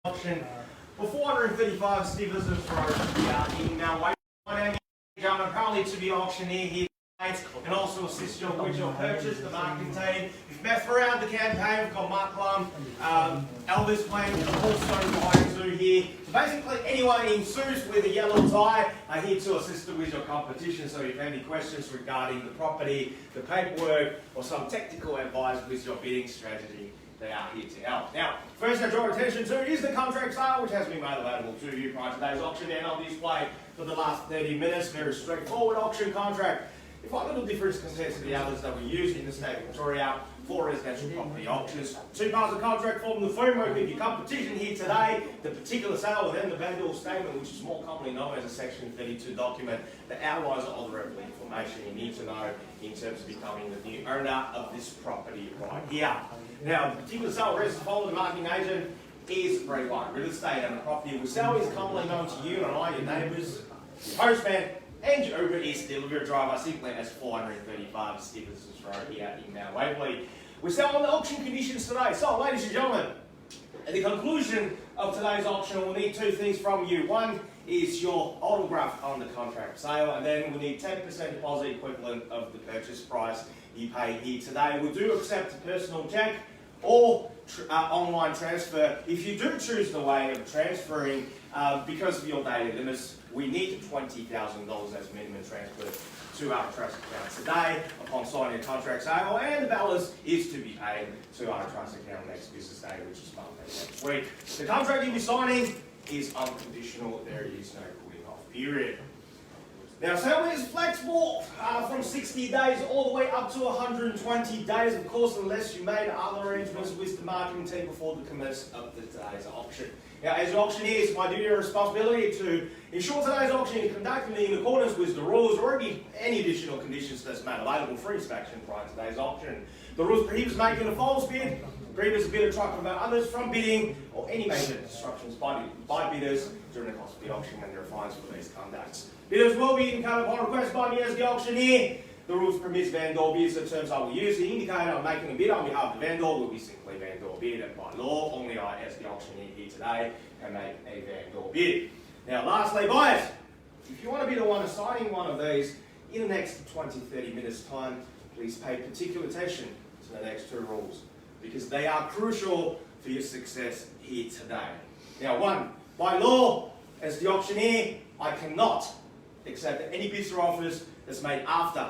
Auction for 435 Stephensons for in Mount Waverley. My name is John, apparently to be auctioneer here tonight and also assist you with your purchase, the marketing team. We've met throughout the campaign. We've got Marc Lum, Elvis Huynh, and also behind Zoo here. So basically anyone in suits with a yellow tie are here to assist you with your competition. So if you have any questions regarding the property, the paperwork, or some technical advice with your bidding strategy, they are here to help. Now, first I draw attention to is the contract sale, which has been made available to you prior to today's auction and on display for the last 30 minutes. Very straightforward auction contract. If a little difference compared to the others that we use in the state of Victoria for residential property auctions. Two parts of contract form the framework of your competition here today, the particular sale, and then the vendor statement, which is more commonly known as a Section 32 document that outlines all the relevant information you need to know in terms of becoming the new owner of this property right here. Now, the particular sale registered following the marketing agent is very wide. Real estate and the property we sell is commonly known to you and I, your neighbours, your postman, and your Uber Eats delivery driver, simply as 435 Stephensons Road here in Mount Waverley. We sell on the auction conditions today. So, ladies and gentlemen, at the conclusion of today's auction, we'll need two things from you. One is your autograph on the contract sale, and then we need 10% deposit equivalent of the purchase price you pay here today. We do accept a personal check or online transfer. If you do choose the way of transferring, because of your daily limits, we need $20,000 as minimum transfer to our trust account today upon signing a contract sale, and the balance is to be paid to our trust account next business day, which is Monday next week. The contract you'll be signing is unconditional. There is no cooling off period. Now, settlement is flexible from 60 days all the way up to 120 days, of course, unless you made other arrangements with the marketing team before the commence of today's auction. Now, as your auctioneer, it's my duty and responsibility to ensure today's auction is conducted in accordance with the rules or any additional conditions that's made available for inspection prior to today's auction. The rules prohibits making a false bid, prohibits a bidder trying to prevent others from bidding, or any major disruptions by bidders during the course of the auction, and there are fines for these conducts. Bidders will be indicated upon request by me as the auctioneer. The rules permit vendor bids. The terms I will use. The indicator I'm making a bid on behalf of the vendor will be simply vendor bid, and by law, only I, as the auctioneer here today, can make a vendor bid. Now, lastly, buyers, if you want to be the one signing one of these in the next 20-30 minutes time, please pay particular attention to the next two rules, because they are crucial for your success here today. Now, one, by law, as the auctioneer, I cannot accept any bids or offers that's made after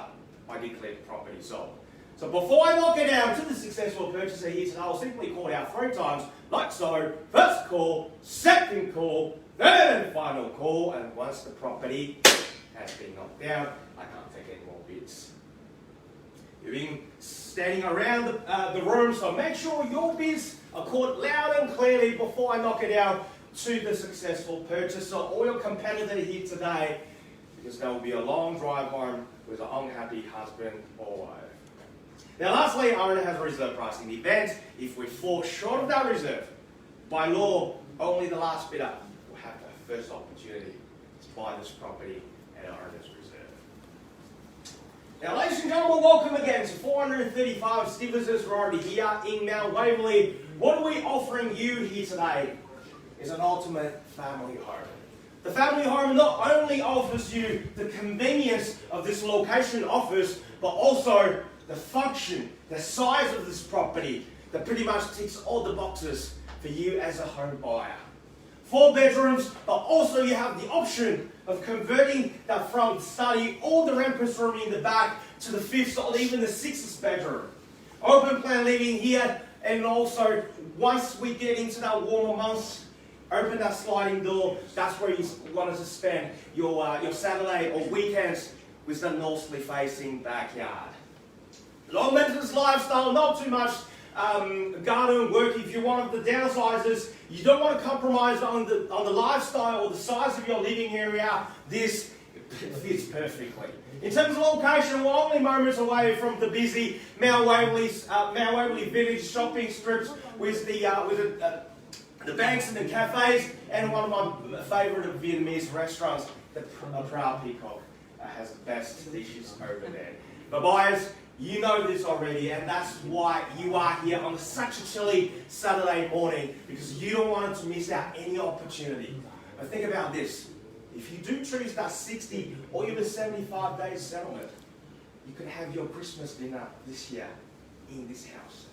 I declare the property sold. So before I knock it down to the successful purchaser here today, I'll simply call out 3 times, like so. First call, second call, third and final call, and once the property has been knocked down, I can't take any more bids. You've been standing around the room, so make sure your bids are caught loud and clearly before I knock it down to the successful purchaser or your competitor here today, because there will be a long drive home with an unhappy husband or wife. Now, lastly, our owner has a reserve price. In the event, if we fall short of that reserve, by law, only the last bidder will have the first opportunity to buy this property at our owner's reserve. Now, ladies and gentlemen, welcome again to 435 Stephensons Road here in Mount Waverley. What are we offering you here today is an ultimate family home. The family home not only offers you the convenience of this location offers, but also the function, the size of this property that pretty much ticks all the boxes for you as a home buyer. 4 bedrooms, but also you have the option of converting that front study or the rampus room in the back to the 5th or even the 6th bedroom. Open plan living here, and also once we get into that warmer months, open that sliding door. That's where you wanted to spend your Saturday or weekends with the northerly facing backyard. Long maintenance lifestyle, not too much garden work. If you're one of the downsizers, you don't want to compromise on the lifestyle or the size of your living area, this fits perfectly. In terms of location, we're only moments away from the busy Mount Waverley Village shopping strips with the banks and the cafes, and one of my favourite Vietnamese restaurants, the Proud Peacock, has the best dishes over there. But buyers, You know this already, and that's why you are here on such a chilly Saturday morning, because you don't want to miss out any opportunity. But think about this. If you do choose that 60 or even 75 days settlement, you could have your Christmas dinner this year in this house.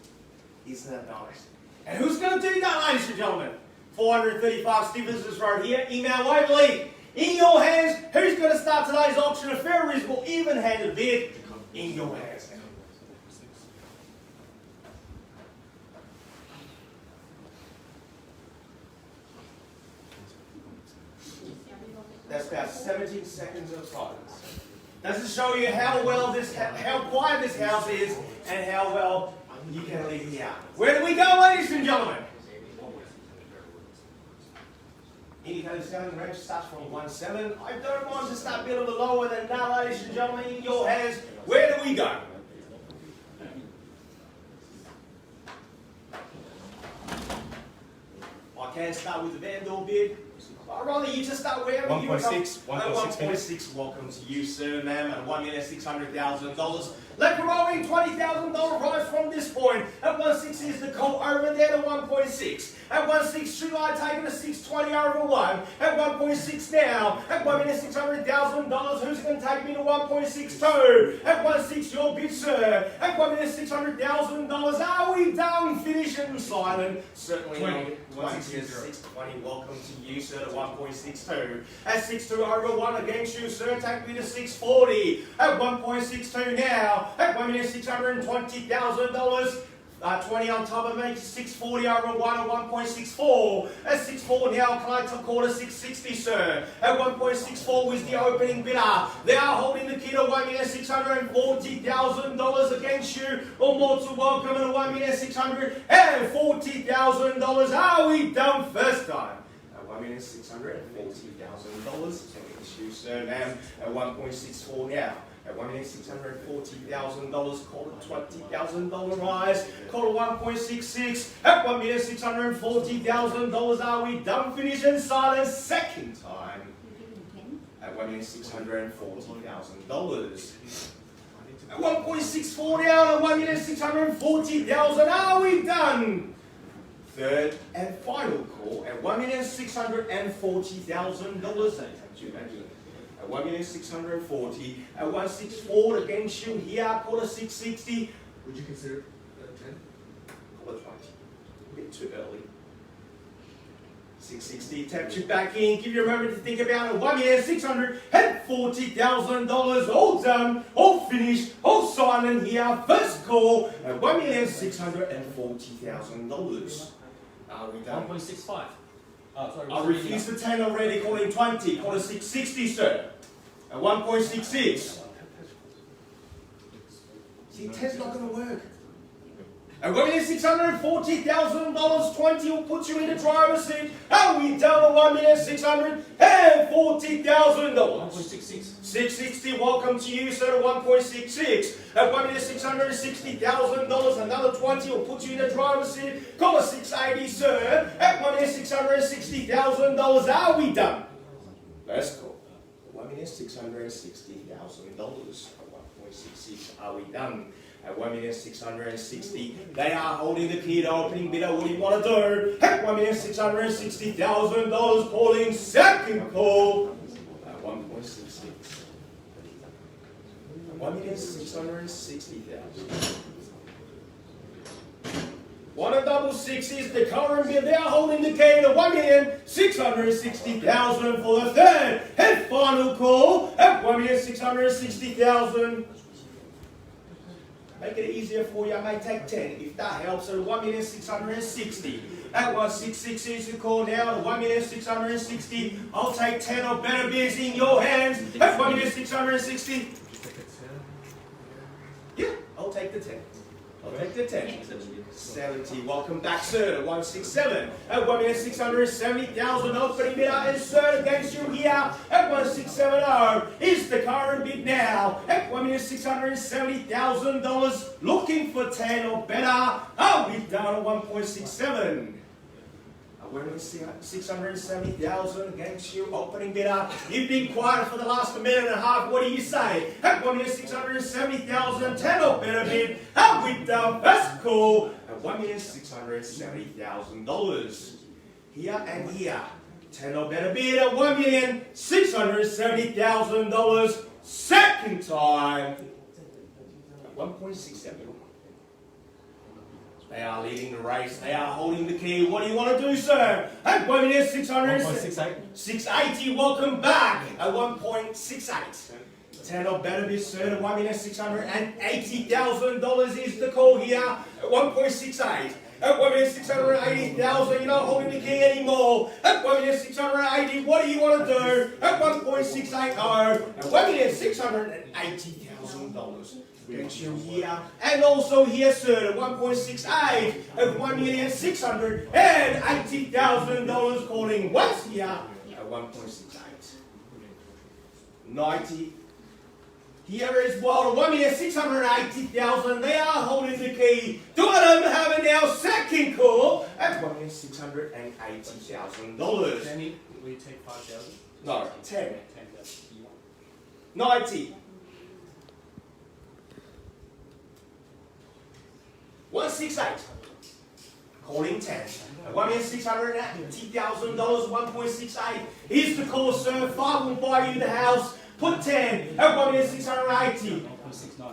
Isn't that nice? And who's going to do that, ladies and gentlemen? 435 Stephensons right here. Email Waverley. In your hands. Who's going to start today's auction? A fair, reasonable, even-handed bid. In your hands. That's about 17 seconds of silence. That's to show you how quiet this house is and how well you can leave here. Where do we go, ladies and gentlemen? Indicator selling range starts from 1.7. I don't mind to start a bit lower than that, ladies and gentlemen. In your hands, where do we go? I can start with the Vandal bid. I'd rather you just start wherever you want. 1.6. Welcome to you, sir, ma'am, at $1,600,000. Let growing $20,000 rise from this point. At 1.6 is the call over there to 1.6. At 1.6, should I take it to 620 over 1? At 1.6 now. At $1,600,000, who's going to take me to 1.62? At 1.6, your bid, sir. At $1,600,000, are we done? Finish and silent. Certainly not. 620. Welcome to you, sir, to 1.62. At 6.2 over 1 against you, sir. Take me to 6.40. At 1.62 now. At $1,620,000. 20 on top of me, 640 over 1 at 1.64. At 6.4 now, can I call to 660, sir? At 1.64 was the opening bidder. They are holding the key to $1,640,000 against you, or more to welcome at $1,640,000. Are we done first time? At $1,640,000, against you, sir, ma'am, at 1.64 now. At $1,640,000, call it $20,000 rise, call it 1.66. At $1,640,000, are we done? Finish and silence second time. At $1,640,000. At 1.64 now, at $1,640,000, are we done? Third and final call at $1,640,000. At $1,640,000, at 1.64 against you here, call it 660. Would you consider 10? Call it 20. A bit too early. 660, tapped you back in. Give you a moment to think about it. $1,640,000. All done, all finished, all silent here. First call at $1,640,000. Are we done? 1.65. Sorry, I refuse the 10 already, calling 20, call it 660, sir. At 1.66. See, 10's not going to work. At $1,640,000, 20 will put you in the driver's seat. Are we done at $1,640,000? 1.66. 660, welcome to you, sir, at 1.66. At $1,660,000, another 20 will put you in the driver's seat. Call it 680, sir. At $1,660,000, are we done? Let's go. $1,660,000 at 1.66, are we done? At $1,660,000, they are holding the key to opening bidder. What do you want to do? At $1,660,000, calling second call. At 1.66. At $1,660,000. 1.66 is the current bid. They are holding the key to $1,660,000 for the third and final call at $1,660,000. Make it easier for you. I may take 10 if that helps. At $1,660,000. At 1.66 is the call now. At $1,660,000. I'll take 10 or better bids in your hands. At $1,660,000. Yeah, I'll take the 10. I'll take the 10. 70. Welcome back, sir. 167. At $1,670,000. Opening bidder is sir against you here. At 1,670 is the current bid now. At $1,670,000. Looking for 10 or better. Oh, we've done a 1.67. At $1,670,000 against you, opening bidder. You've been quiet for the last minute and a half. What do you say? At $1,670,000, 10 or better bid. And with the best call at $1,670,000. Here and here. 10 or better bid at $1,670,000. Second time at 1.67. They are leading the race. They are holding the key. What do you want to do, sir? At 1,668. 680. Welcome back at 1.68. 10 or better bid, sir. At $1,680,000 is the call here at 1.68. At $1,680,000, you're not holding the key anymore. At $1,680,000, what do you want to do? At 1.680, at $1,680,000. Against you here, and also here, sir, at 1.68, at $1,680,000, calling once here at 1.68. 90. Here as well, at $1,680,000, they are holding the key. Do I have it now? Second call at $1,680,000. Danny, will you take 5,000? No, 10. 10,000. 90. 168. Calling 10. At $1,680,000, 1.68. Here's the call, sir. 5 will buy you the house. Put 10 at $1,680,000.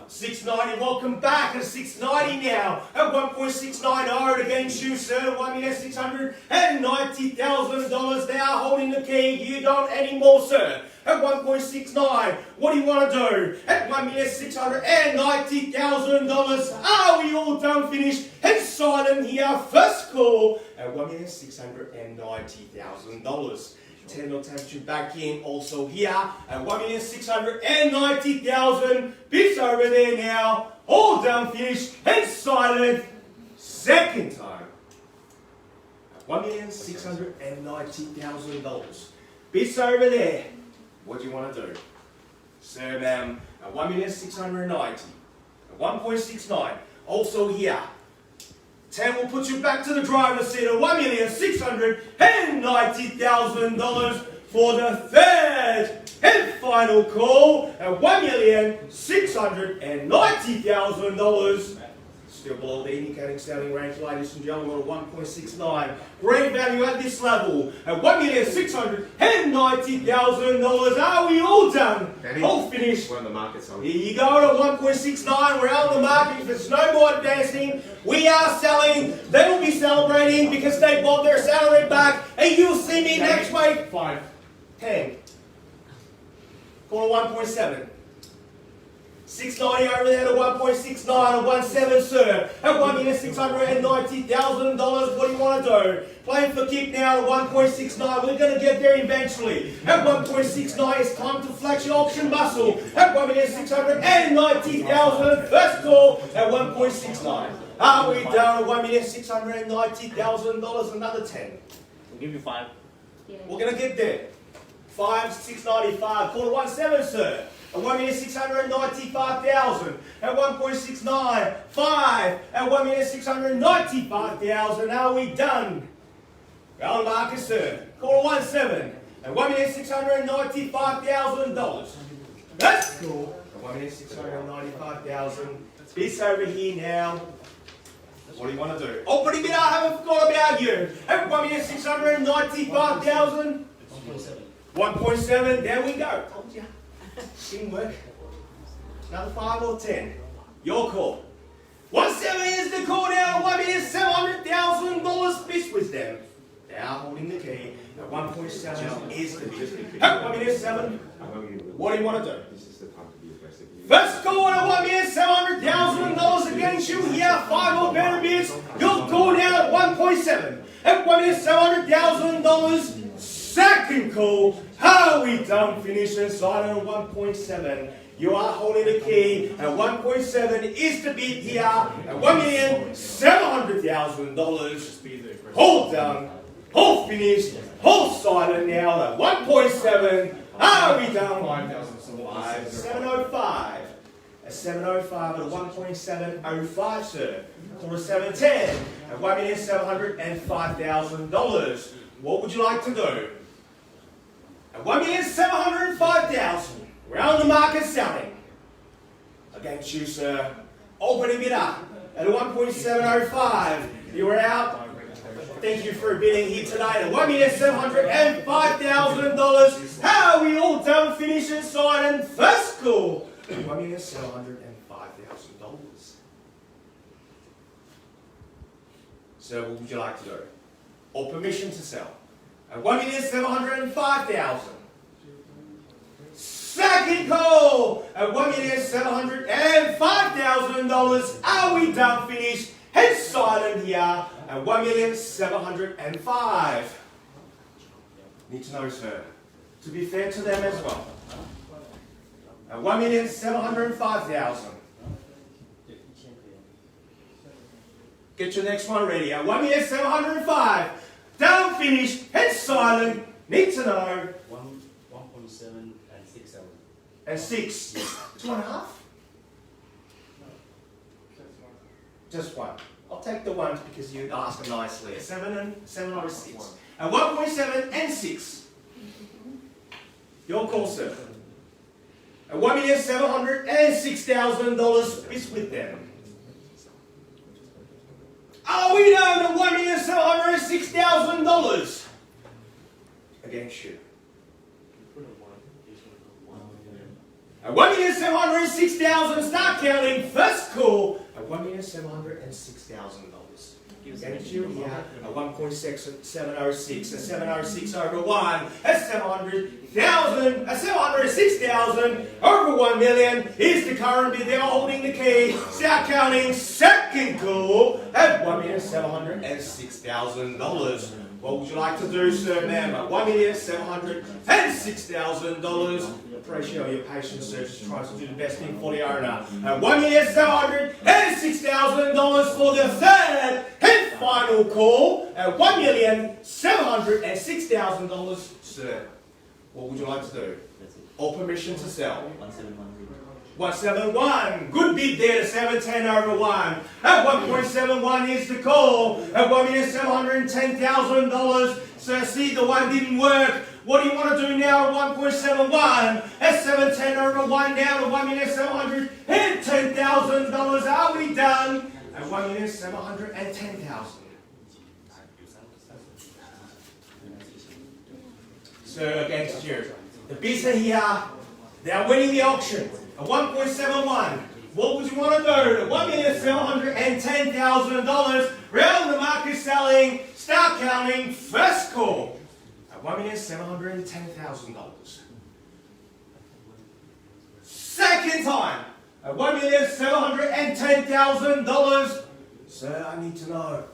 690. Welcome back at 690 now. At 1.690 against you, sir. $1,690,000. They are holding the key. You don't anymore, sir. At 1.69. What do you want to do? At $1,690,000. Are we all done, finished, and silent here? First call at $1,690,000. 10 will take you back in. Also here at $1,690,000. Bits over there now. All done, finished, and silent. Second time. At $1,690,000. Bits over there. What do you want to do? Sir, ma'am, at $1,690,000. At 1.69. Also here. 10 will put you back to the driver's seat at $1,690,000 for the third and final call at $1,690,000. Still below the indicating selling range, ladies and gentlemen, at 1.69. Great value at this level at $1,690,000. Are we all done? Danny, all finished. we're on the market, so Here you go at 1.69. We're out on the market. If there's no more dancing, we are selling. They will be celebrating because they bought their salary back. And you'll see me next week. 5. 10. Call at 1.7. 690 over there to 1.69 and 1.7, sir. At $1,690,000. What do you want to do? Playing for keep now at 1.69. We're going to get there eventually. At 1.69, it's time to flex your option muscle. At $1,690,000. First call at 1.69. Are we done at $1,690,000? Another 10. We'll give you 5. Yeah. We're going to get there. 5, 695. Call at 1.7, sir. At $1,695,000. At 1.69. 5. At $1,695,000. Are we done? Well, market, sir. Call at 1.7. At $1,695,000. That's cool. At $1,695,000. This over here now. What do you want to do? Opening bid, I haven't forgot about you. At $1,695,000. 1.7. There we go. Told you. Didn't work. Another 5 or 10. Your call. 1.7 is the call now. $1,700,000. Fish with them. They are holding the key. At 1.7 is the bid. At $1,700,000. What do you want to do? this is the time to be aggressive. First call at $1,700,000 against you here. 5 or better bids. Your call now at 1.7. At $1,700,000. Second call. How are we done? Finish inside at 1.7. You are holding the key at 1.7 is the bid here at $1,700,000. Hold down. Hold finished. Hold silent now at 1.7. How are we done? 5,000. 705. at 705 at a 1.705, sir. Call a 710 at $1,705,000. What would you like to do? At $1,705,000, we're on the market selling. Against you, sir. Opening bid up at a 1.705. You are out. Thank you for bidding here today at $1,705,000. How are we all done, finish and sign and first call? $1,705,000. So what would you like to do? Or permission to sell? At $1,705,000. Second call at $1,705,000. Are we done, finished? Head silent here at $1,705,000. Need to know, sir, to be fair to them as well. At $1,705,000. Get your next one ready. At $1,705,000. Done, finished, head silent. Need to know. 1.7 and 6,000. And 6. 2.5? Just one. I'll take the ones because you asked them nicely. 7 and 7 or 6. At 1.7 and 6. Your call, sir. At $1,706,000 is with them. Are we down to $1,706,000? Against you. At $1,706,000, start counting. First call at $1,706,000. Against you here at 1.706, at 706 over 1, at 700,000, at 706,000 over 1 million is the current bid. They're holding the key. Start counting. Second call at $1,706,000. What would you like to do, sir, ma'am? At $1,706,000. Appreciate your patience, sir. Just trying to do the best thing for the owner. At $1,706,000 for the third and final call. At $1,706,000, sir. What would you like to do? Or permission to sell? 171. Good bid there to 710 over 1. At 1.71 is the call. At $1,710,000. So see, the one didn't work. What do you want to do now at 1.71? At 710 over 1 down to $1,710,000. Are we done? At $1,710,000. So against you. The bids are here. They are winning the auction. At 1.71, what would you want to do? At $1,710,000, round the market selling, start counting, first call. At $1,710,000. Second time, at $1,710,000. Sir, I need to know.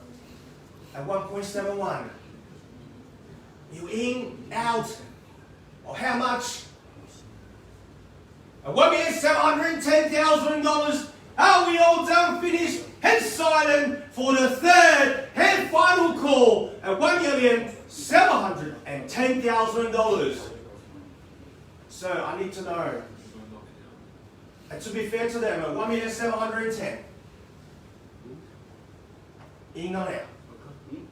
At 1.71, you in, out, or how much? At $1,710,000, are we all done, finished, head silent for the third and final call at $1,710,000. So I need to know, and to be fair to them, at $1,710,000, in or out. And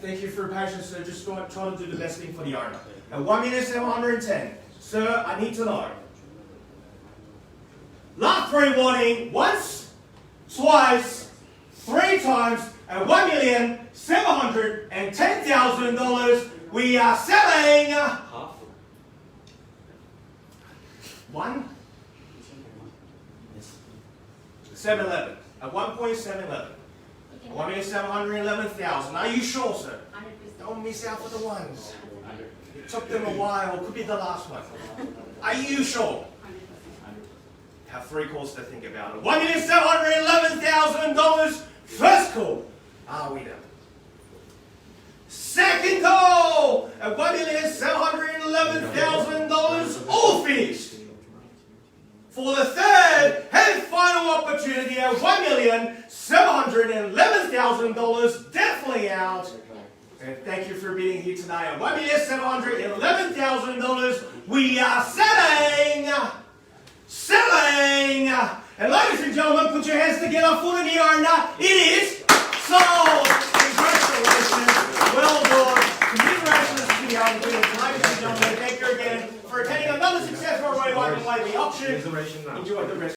thank you for your patience, sir. Just trying to do the best thing for the owner. At $1,710,000, sir, I need to know. Last 3 warning, once, twice, 3 times, at $1,710,000, we are selling Half. 1, 711, at 1.711, Okay. 1,711,000. Are you sure, sir? 100%. Don't miss out for the ones. It took them a while, could be the last one. Are you sure? 100%. Have 3 calls to think about it. $1,711,000. First call. Are we done? Second call at $1,711,000. All finished. For the third and final opportunity at $1,711,000. Definitely out. And thank you for being here tonight. At $1,711,000, we are selling. selling. And ladies and gentlemen, put your hands together for the owner. It is sold. Congratulations. Well done. Congratulations to the owner. Ladies and gentlemen, thank you again for attending another successful Waverley auction. Enjoy the rest.